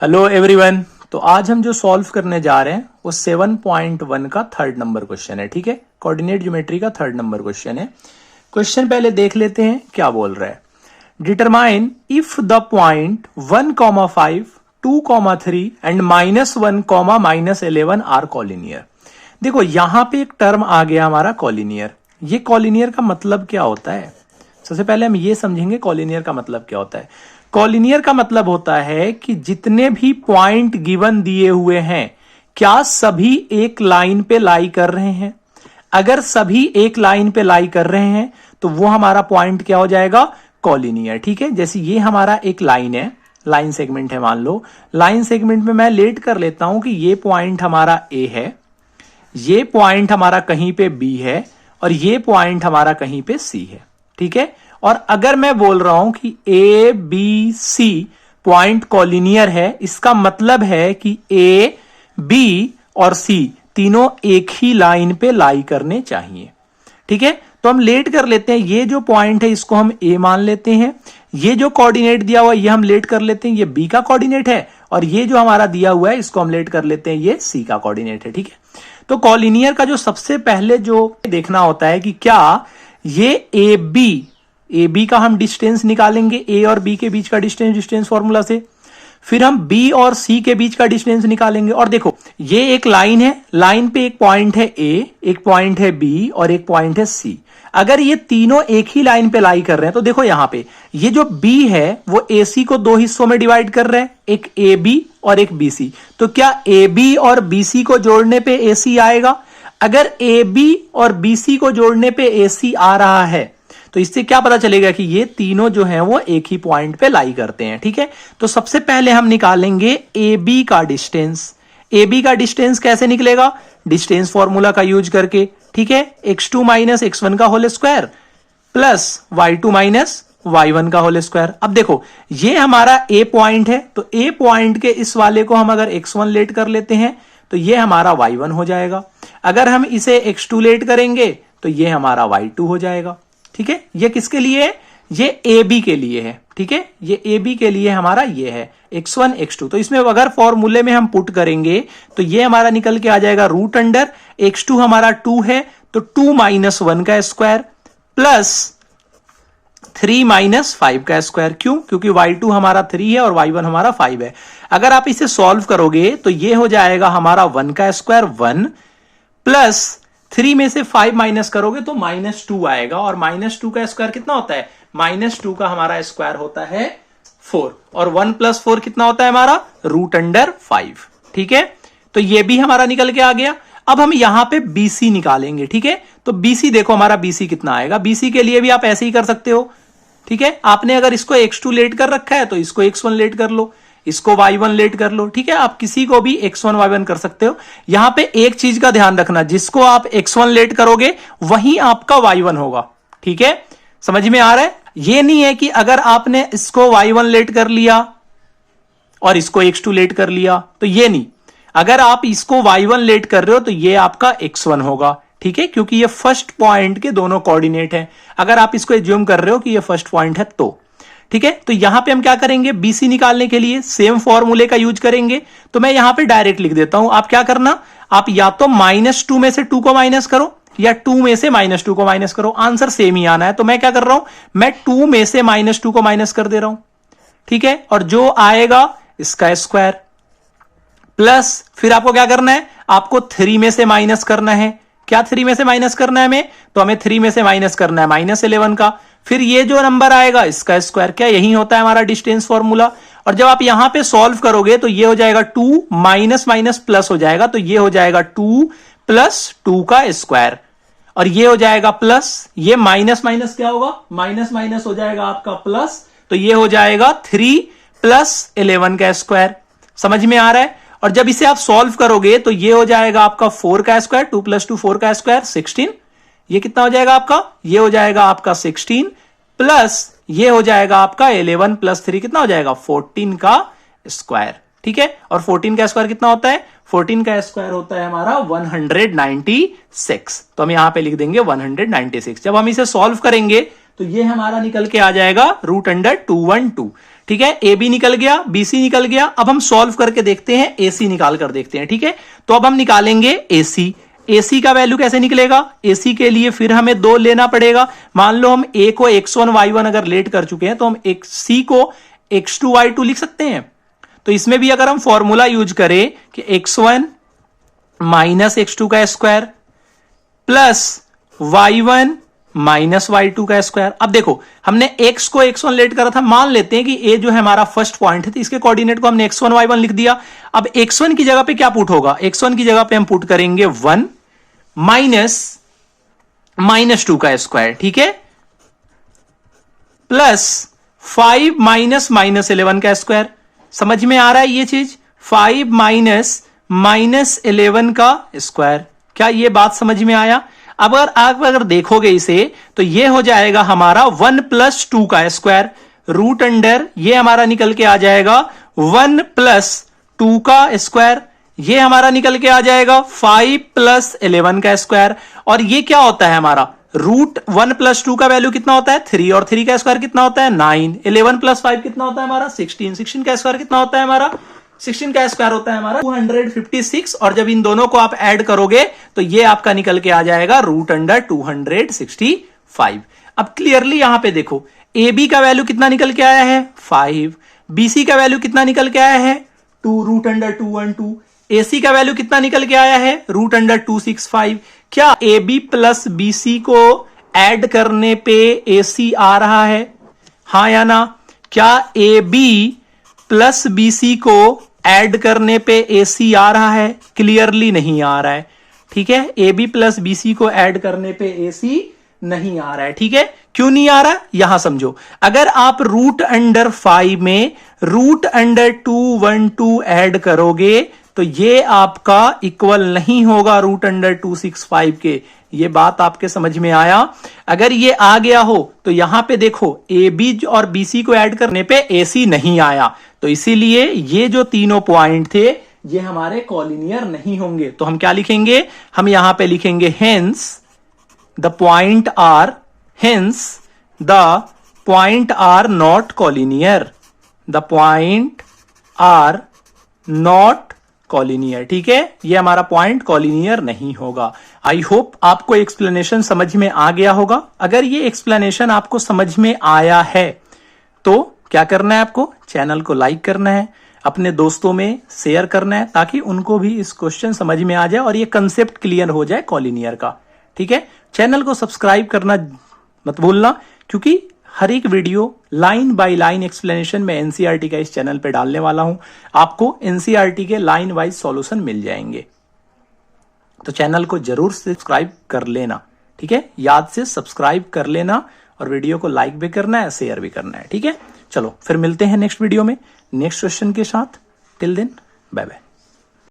Hello everyone. तो आज हम जो सॉल्व करने जा रहे हैं वो 7.1 का थर्ड नंबर क्वेश्चन है। ठीक है, कोऑर्डिनेट ज्योमेट्री का थर्ड नंबर क्वेश्चन है। क्वेश्चन पहले देख लेते हैं क्या बोल रहा है। Determine if the point 1,5 2,3 and -1, -11 are collinear. देखो यहां पे एक टर्म आ गया हमारा कॉलिनियर। ये कॉलिनियर का मतलब क्या होता है, सबसे पहले हम ये समझेंगे कॉलिनियर का मतलब क्या होता है। कॉलिनियर का मतलब होता है कि जितने भी पॉइंट गिवन दिए हुए हैं क्या सभी एक लाइन पे लाई कर रहे हैं। अगर सभी एक लाइन पे लाई कर रहे हैं तो वो हमारा पॉइंट क्या हो जाएगा, कॉलिनियर। ठीक है, जैसे ये हमारा एक लाइन है, लाइन सेगमेंट है मान लो। लाइन सेगमेंट में मैं लेट कर लेता हूं कि ये पॉइंट हमारा ए है, ये पॉइंट हमारा कहीं पे बी है और ये पॉइंट हमारा कहीं पे सी है। ठीक है, और अगर मैं बोल रहा हूं कि A B C point collinear है, इसका मतलब है कि ए बी और सी तीनों एक ही लाइन पे लाई करने चाहिए। ठीक है, तो हम लेट कर लेते हैं, ये जो पॉइंट है इसको हम ए मान लेते हैं, ये जो कोऑर्डिनेट दिया हुआ है ये हम लेट कर लेते हैं, ये बी का कोऑर्डिनेट है, और ये जो हमारा दिया हुआ है इसको हम लेट कर लेते हैं, ये सी का कोऑर्डिनेट है। ठीक है, तो कॉलिनियर का जो सबसे पहले जो देखना होता है कि क्या ये ए बी का हम डिस्टेंस निकालेंगे, ए और बी के बीच का डिस्टेंस फॉर्मूला से। फिर हम बी और सी के बीच का डिस्टेंस निकालेंगे। और देखो ये एक लाइन है, लाइन पे एक पॉइंट है ए, एक पॉइंट है बी और एक पॉइंट है सी। अगर ये तीनों एक ही लाइन पे लाई कर रहे हैं तो देखो यहां पे ये जो बी है वो ए सी को दो हिस्सों में डिवाइड कर रहे हैं, एक ए बी और एक बी सी। तो क्या ए बी और बी सी को जोड़ने पे ए सी आएगा? अगर ए बी और बी सी को जोड़ने पे ए सी आ रहा है तो इससे क्या पता चलेगा कि ये तीनों जो हैं वो एक ही पॉइंट पे लाई करते हैं। ठीक है, तो सबसे पहले हम निकालेंगे ए बी का डिस्टेंस। ए बी का डिस्टेंस कैसे निकलेगा? डिस्टेंस फॉर्मूला का यूज करके। ठीक है, x2 माइनस x1 का whole square plus y2 minus y1 का होल स्क्वायर। अब देखो ये हमारा ए पॉइंट है, तो ए पॉइंट के इस वाले को हम अगर x1 लेट कर लेते हैं तो ये हमारा y1 हो जाएगा। अगर हम इसे x2 लेट करेंगे तो ये हमारा y2 हो जाएगा। ठीक है, ये किसके लिए है? ये ए बी के लिए है। ठीक है, ये ए बी के लिए हमारा ये है x1 x2। तो इसमें अगर फॉर्मूले में हम पुट करेंगे तो ये हमारा निकल के आ जाएगा रूट अंडर x2 हमारा 2 है तो 2 माइनस 1 का स्क्वायर प्लस 3 माइनस 5 का स्क्वायर। क्यों? क्योंकि y2 हमारा 3 है और y1 हमारा 5 है। अगर आप इसे सॉल्व करोगे तो ये हो जाएगा हमारा 1 का स्क्वायर 1 प्लस 3 में से 5 माइनस करोगे तो -2 आएगा, और -2 का स्क्वायर कितना होता है? -2 का हमारा स्क्वायर होता है 4, और 1 + 4 कितना होता है हमारा? Root under 5। ठीक है, तो ये भी हमारा निकल के आ गया। अब हम यहां पे BC निकालेंगे। ठीक है, तो BC देखो हमारा BC कितना आएगा। BC के लिए भी आप ऐसे ही कर सकते हो। ठीक है, आपने अगर इसको x2 लेट कर रखा है तो इसको x1 लेट कर लो, इसको y1 लेट कर लो। ठीक है, आप किसी को भी x1 y1 कर सकते हो। यहां पे एक चीज का ध्यान रखना, जिसको आप x1 लेट करोगे वही आपका y1 होगा। ठीक है, समझ में आ रहा है? ये नहीं है कि अगर आपने इसको y1 लेट कर लिया और इसको x2 लेट कर लिया, तो ये नहीं। अगर आप इसको y1 लेट कर रहे हो तो ये आपका x1 होगा। ठीक है, क्योंकि ये फर्स्ट पॉइंट के दोनों कोऑर्डिनेट हैं। अगर आप इसको एज्यूम कर रहे हो कि ये फर्स्ट पॉइंट है तो ठीक है, तो यहां पे हम क्या करेंगे, BC निकालने के लिए सेम फॉर्मूले का यूज करेंगे। तो मैं यहां पे डायरेक्ट लिख देता हूं। आप क्या करना, आप या तो -2 में से 2 को माइनस करो या 2 में से -2 को माइनस करो, आंसर सेम ही आना है। तो मैं क्या कर रहा हूं, मैं 2 में से -2 को माइनस कर दे रहा हूं। ठीक है, और जो आएगा इसका स्क्वायर प्लस फिर आपको क्या करना है, आपको 3 में से माइनस करना है। क्या 3 में से माइनस करना है हमें? तो हमें 3 में से माइनस करना है -11 का। फिर ये जो नंबर आएगा इसका स्क्वायर। क्या यही होता है हमारा डिस्टेंस फॉर्मूला? और जब आप यहां पे सॉल्व करोगे तो ये हो जाएगा 2 माइनस माइनस प्लस हो जाएगा, तो ये हो जाएगा 2 + 2 का स्क्वायर, और ये हो जाएगा प्लस, ये माइनस माइनस क्या होगा, माइनस माइनस हो जाएगा आपका प्लस, तो ये हो जाएगा 3 + 11 का स्क्वायर। समझ में आ रहा है? और जब इसे आप सॉल्व करोगे तो ये हो जाएगा आपका 4 का स्क्वायर, 2 + 2 4 का स्क्वायर 16। ये कितना हो जाएगा आपका? ये हो जाएगा आपका 16 प्लस ये हो जाएगा आपका 11 + 3 कितना हो जाएगा? 14 का स्क्वायर। ठीक है, और 14 का स्क्वायर कितना होता है? 14 का स्क्वायर होता है हमारा 196। तो हम यहां पे लिख देंगे 196। जब हम इसे सॉल्व करेंगे तो ये हमारा निकल के आ जाएगा रूट अंडर 212। ठीक है, ए बी निकल गया, बी सी निकल गया। अब हम सॉल्व करके देखते हैं, ए सी निकाल कर देखते हैं। ठीक है, तो अब हम निकालेंगे ए सी। ए सी का वैल्यू कैसे निकलेगा? ए सी के लिए फिर हमें 2 लेना पड़ेगा। मान लो हम ए को x1 y1 अगर लेट कर चुके हैं तो हम सी को x2 y2 लिख सकते हैं। तो इसमें भी अगर हम फॉर्मूला यूज करें कि x1 माइनस x2 का square plus y1 minus y2 का स्क्वायर। अब देखो, हमने x को x1 लेट करा था, मान लेते हैं कि a जो है हमारा फर्स्ट पॉइंट है, तो इसके कोऑर्डिनेट को हमने x1 y1 लिख दिया। अब x1 की जगह पे क्या पुट होगा? x1 की जगह पे हम पुट करेंगे 1 माइनस 2 का स्क्वायर, ठीक है, प्लस 5 माइनस 11 का स्क्वायर। समझ में आ रहा है ये चीज? 5 माइनस 11 का स्क्वायर। क्या ये बात समझ में आया? अब अगर देखोगे इसे तो ये हो जाएगा हमारा 1 प्लस 2 का स्क्वायर, रूट अंडर ये हमारा निकल के आ जाएगा 1 प्लस 2 का स्क्वायर, ये हमारा निकल के आ जाएगा 5 प्लस 11 का स्क्वायर। और ये क्या होता है हमारा? रूट 1 प्लस 2 का वैल्यू कितना होता है? 3, और 3 का स्क्वायर कितना होता है? 9। 11 प्लस 5 कितना होता है हमारा? 16। 16 का स्क्वायर कितना होता है हमारा? 16 का स्क्वायर होता है हमारा 256। और जब इन दोनों को आप ऐड करोगे तो ये आपका निकल के आ जाएगा रूट अंडर 265। अब क्लियरली यहां पे देखो, ए बी का वैल्यू कितना निकल के आया है? 5। बी सी का वैल्यू कितना निकल के आया है? 2, रूट अंडर 212। ए सी का वैल्यू कितना निकल के आया है? Root under 265। क्या A B plus B C को ऐड करने पे ए सी आ रहा है? हाँ या ना? क्या A B plus B C को ऐड करने पे ए सी आ रहा है? क्लियरली नहीं आ रहा है। ठीक है, A B plus B C को ऐड करने पे ए सी नहीं आ रहा है। ठीक है, क्यों नहीं आ रहा? यहां समझो, अगर आप रूट अंडर 5 में रूट अंडर 212 ऐड करोगे तो ये आपका इक्वल नहीं होगा रूट अंडर 265 के। ये बात आपके समझ में आया? अगर ये आ गया हो तो यहां पे देखो, ए बी और बी सी को ऐड करने पे ए सी नहीं आया, तो इसीलिए ये जो तीनों पॉइंट थे ये हमारे कॉलिनियर नहीं होंगे। तो हम क्या लिखेंगे? हम यहां पे लिखेंगे hence the point are not collinear. The point are not collinear. ठीक है, ये हमारा पॉइंट कॉलिनियर नहीं होगा। आई होप आपको एक्सप्लेनेशन समझ में आ गया होगा। अगर ये एक्सप्लेनेशन आपको समझ में आया है तो क्या करना है? आपको चैनल को लाइक करना है, अपने दोस्तों में शेयर करना है, ताकि उनको भी इस क्वेश्चन समझ में आ जाए और ये कंसेप्ट क्लियर हो जाए कॉलिनियर का। ठीक है, चैनल को सब्सक्राइब करना मत भूलना, क्योंकि हर एक video line by line explanation में एनसीईआरटी का इस चैनल पे डालने वाला हूं। आपको एनसीईआरटी के लाइन वाइज सॉल्यूशन मिल जाएंगे, तो चैनल को जरूर सब्सक्राइब कर लेना। ठीक है, याद से सब्सक्राइब कर लेना और वीडियो को लाइक भी करना है, शेयर भी करना है। ठीक है, चलो फिर मिलते हैं नेक्स्ट वीडियो में नेक्स्ट क्वेश्चन के साथ। Till then bye bye.